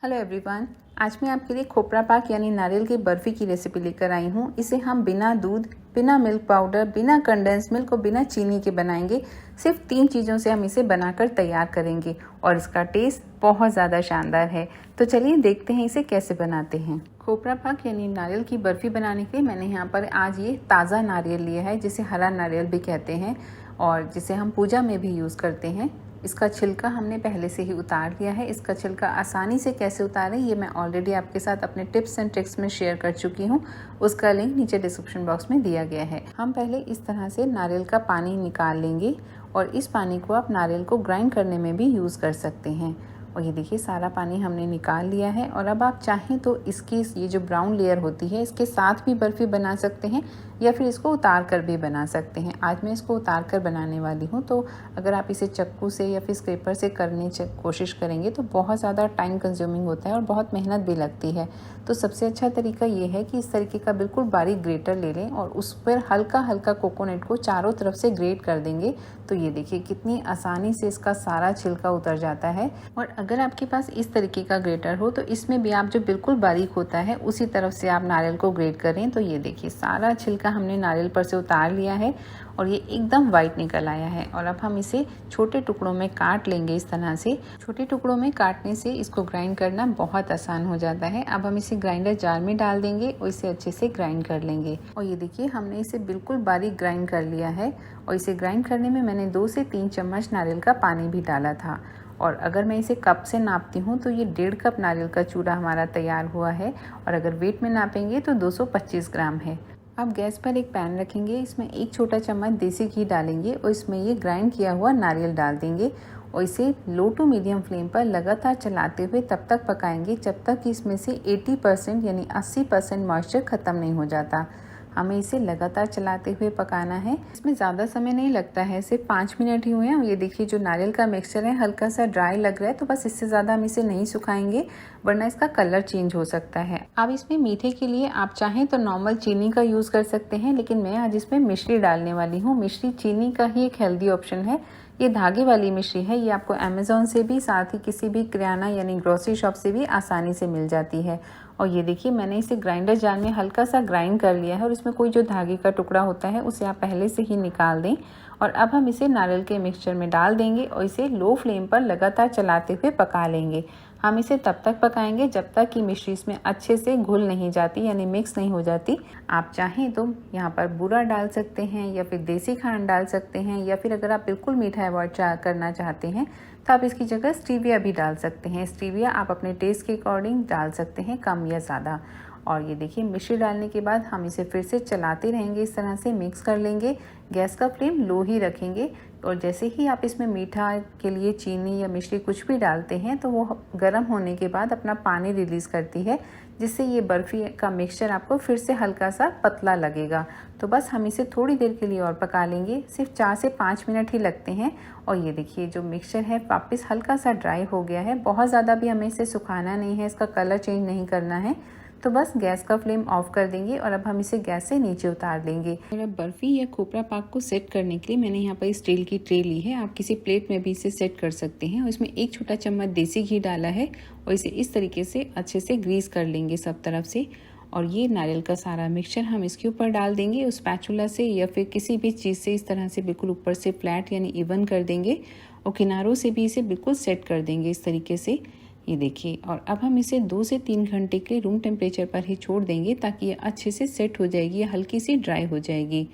Hello everyone, आज मैं आपके लिए खोपरा पाक यानी नारियल की बर्फ़ी की रेसिपी लेकर आई हूँ। इसे हम बिना दूध, बिना मिल्क पाउडर, बिना कंडेंस मिल्क और बिना चीनी के बनाएंगे। सिर्फ 3 चीज़ों से हम इसे बनाकर तैयार करेंगे और इसका टेस्ट बहुत ज़्यादा शानदार है। तो चलिए देखते हैं इसे कैसे बनाते हैं। खोपरा पाक यानी नारियल की बर्फ़ी बनाने के लिए मैंने यहाँ पर आज ये ताज़ा नारियल लिया है, जिसे हरा नारियल भी कहते हैं और जिसे हम पूजा में भी यूज़ करते हैं। इसका छिलका हमने पहले से ही उतार लिया है। इसका छिलका आसानी से कैसे उतारें ये मैं ऑलरेडी आपके साथ अपने टिप्स एंड ट्रिक्स में शेयर कर चुकी हूँ। उसका लिंक नीचे डिस्क्रिप्शन बॉक्स में दिया गया है। हम पहले इस तरह से नारियल का पानी निकाल लेंगे और इस पानी को आप नारियल को ग्राइंड करने में भी यूज़ कर सकते हैं। और ये देखिए सारा पानी हमने निकाल लिया है। और अब आप चाहें तो इसकी ये जो ब्राउन लेयर होती है इसके साथ भी बर्फ़ी बना सकते हैं या फिर इसको उतार कर भी बना सकते हैं। आज मैं इसको उतार कर बनाने वाली हूँ, तो अगर आप इसे चक्कू से या फिर स्क्रैपर से करने की कोशिश करेंगे तो बहुत ज़्यादा टाइम कंज्यूमिंग होता है और बहुत मेहनत भी लगती है। तो सबसे अच्छा तरीका ये है कि इस तरीके का बिल्कुल बारीक ग्रेटर ले लें और उस पर हल्का हल्का कोकोनट को चारों तरफ से ग्रेट कर देंगे। तो ये देखिए कितनी आसानी से इसका सारा छिलका उतर जाता है। और अगर आपके पास इस तरीके का ग्रेटर हो तो इसमें भी आप जो बिल्कुल बारीक होता है उसी तरफ से आप नारियल को ग्रेट करें। तो ये देखिए सारा छिलका हमने नारियल पर से उतार लिया है और ये एकदम वाइट निकल आया है। और अब हम इसे छोटे टुकड़ों में काट लेंगे। इस तरह से छोटे टुकड़ों में काटने से इसको ग्राइंड करना बहुत आसान हो जाता है। अब हम इसे ग्राइंडर जार में डाल देंगे और इसे अच्छे से ग्राइंड कर लेंगे। और ये देखिए हमने इसे बिल्कुल बारीक ग्राइंड कर लिया है। और इसे ग्राइंड करने में मैंने 2 से 3 चम्मच नारियल का पानी भी डाला था। और अगर मैं इसे कप से नापती हूँ तो ये 1.5 कप नारियल का चूरा हमारा तैयार हुआ है। और अगर वेट में नापेंगे तो 225 ग्राम है। अब गैस पर एक पैन रखेंगे, इसमें 1 छोटा चम्मच देसी घी डालेंगे और इसमें ये ग्राइंड किया हुआ नारियल डाल देंगे और इसे लो टू मीडियम फ्लेम पर लगातार चलाते हुए तब तक पकाएंगे जब तक कि इसमें से 80% यानी 80% मॉइस्चर ख़त्म नहीं हो जाता। हमें इसे लगातार चलाते हुए पकाना है। इसमें ज़्यादा समय नहीं लगता है, सिर्फ 5 मिनट ही हुए हैं। ये देखिए जो नारियल का मिक्सचर है हल्का सा ड्राई लग रहा है, तो बस इससे ज़्यादा हम इसे नहीं सुखाएंगे वरना इसका कलर चेंज हो सकता है। अब इसमें मीठे के लिए आप चाहें तो नॉर्मल चीनी का यूज़ कर सकते हैं, लेकिन मैं आज इसमें मिश्री डालने वाली हूँ। मिश्री चीनी का ही एक हेल्दी ऑप्शन है। ये धागे वाली मिश्री है। ये आपको अमेज़ॉन से भी, साथ ही किसी भी किराना यानी ग्रोसरी शॉप से भी आसानी से मिल जाती है। और ये देखिए मैंने इसे ग्राइंडर जार में हल्का सा ग्राइंड कर लिया है और इसमें कोई जो धागे का टुकड़ा होता है उसे आप पहले से ही निकाल दें। और अब हम इसे नारियल के मिक्सचर में डाल देंगे और इसे लो फ्लेम पर लगातार चलाते हुए पका लेंगे। हम इसे तब तक पकाएंगे जब तक कि मिश्री इसमें अच्छे से घुल नहीं जाती यानी मिक्स नहीं हो जाती। आप चाहें तो यहाँ पर बूरा डाल सकते हैं या फिर देसी खांड डाल सकते हैं, या फिर अगर आप बिल्कुल मीठा अवॉइड करना चाहते हैं तो आप इसकी जगह स्टीविया भी डाल सकते हैं। स्टीविया आप अपने टेस्ट के अकॉर्डिंग डाल सकते हैं, कम या ज़्यादा। और ये देखिए मिश्री डालने के बाद हम इसे फिर से चलाते रहेंगे, इस तरह से मिक्स कर लेंगे। गैस का फ्लेम लो ही रखेंगे और जैसे ही आप इसमें मीठा के लिए चीनी या मिश्री कुछ भी डालते हैं तो वो गर्म होने के बाद अपना पानी रिलीज़ करती है, जिससे ये बर्फ़ी का मिक्सचर आपको फिर से हल्का सा पतला लगेगा। तो बस हम इसे थोड़ी देर के लिए और पका लेंगे, सिर्फ 4 से 5 मिनट ही लगते हैं। और ये देखिए जो मिक्सचर है वापस हल्का सा ड्राई हो गया है। बहुत ज़्यादा भी हमें इसे सुखाना नहीं है, इसका कलर चेंज नहीं करना है। तो बस गैस का फ्लेम ऑफ कर देंगे और अब हम इसे गैस से नीचे उतार लेंगे। और अब बर्फ़ी या खोपरा पाक को सेट करने के लिए मैंने यहाँ पर स्टील की ट्रे ली है। आप किसी प्लेट में भी इसे सेट कर सकते हैं और इसमें 1 छोटा चम्मच देसी घी डाला है और इसे इस तरीके से अच्छे से ग्रीस कर लेंगे सब तरफ से। और ये नारियल का सारा मिक्सचर हम इसके ऊपर डाल देंगे उस स्पैचुला से या फिर किसी भी चीज़ से इस तरह से बिल्कुल ऊपर से फ्लैट यानी इवन कर देंगे और किनारों से भी इसे बिल्कुल सेट कर देंगे इस तरीके से। ये देखिए और अब हम इसे 2 से 3 घंटे के लिए रूम टेम्परेचर पर ही छोड़ देंगे ताकि ये अच्छे से सेट हो जाएगी, ये हल्की सी ड्राई हो जाएगी।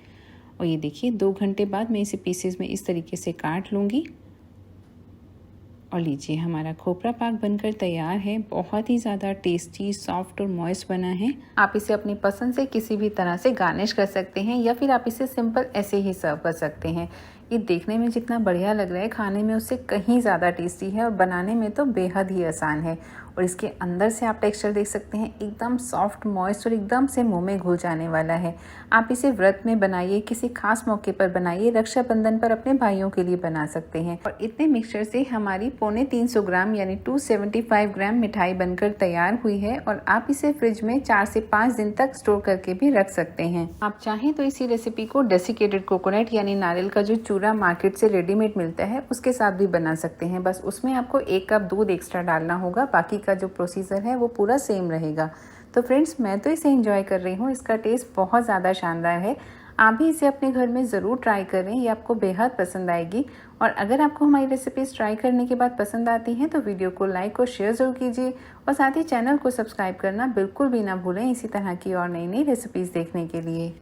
और ये देखिए 2 घंटे बाद मैं इसे पीसेस में इस तरीके से काट लूँगी। और लीजिए हमारा खोपरा पाक बनकर तैयार है। बहुत ही ज़्यादा टेस्टी, सॉफ्ट और मॉइस्ट बना है। आप इसे अपनी पसंद से किसी भी तरह से गार्निश कर सकते हैं या फिर आप इसे सिंपल ऐसे ही सर्व कर सकते हैं। ये देखने में जितना बढ़िया लग रहा है खाने में उससे कहीं ज़्यादा टेस्टी है और बनाने में तो बेहद ही आसान है। और इसके अंदर से आप टेक्सचर देख सकते हैं, एकदम सॉफ्ट, मॉइस्ट और एकदम से मुंह में घुल जाने वाला है। आप इसे व्रत में बनाइए, किसी खास मौके पर बनाइए, रक्षाबंधन पर अपने भाइयों के लिए बना सकते हैं। और इतने मिक्सचर से हमारी 350 ग्राम यानी 275 ग्राम मिठाई बनकर तैयार हुई है और आप इसे फ्रिज में 4 से 5 दिन तक स्टोर करके भी रख सकते हैं। आप चाहें तो इसी रेसिपी को डेसिकेटेड कोकोनट यानी नारियल का जो चूरा मार्केट से रेडीमेड मिलता है उसके साथ भी बना सकते हैं। बस उसमें आपको 1 कप दूध एक्स्ट्रा डालना होगा, बाकी का जो प्रोसीजर है वो पूरा सेम रहेगा। तो फ्रेंड्स, मैं तो इसे एंजॉय कर रही हूँ, इसका टेस्ट बहुत ज़्यादा शानदार है। आप भी इसे अपने घर में ज़रूर ट्राई करें, ये आपको बेहद पसंद आएगी। और अगर आपको हमारी रेसिपीज़ ट्राई करने के बाद पसंद आती हैं तो वीडियो को लाइक और शेयर ज़रूर कीजिए और साथ ही चैनल को सब्सक्राइब करना बिल्कुल भी ना भूलें इसी तरह की और नई नई रेसिपीज़ देखने के लिए।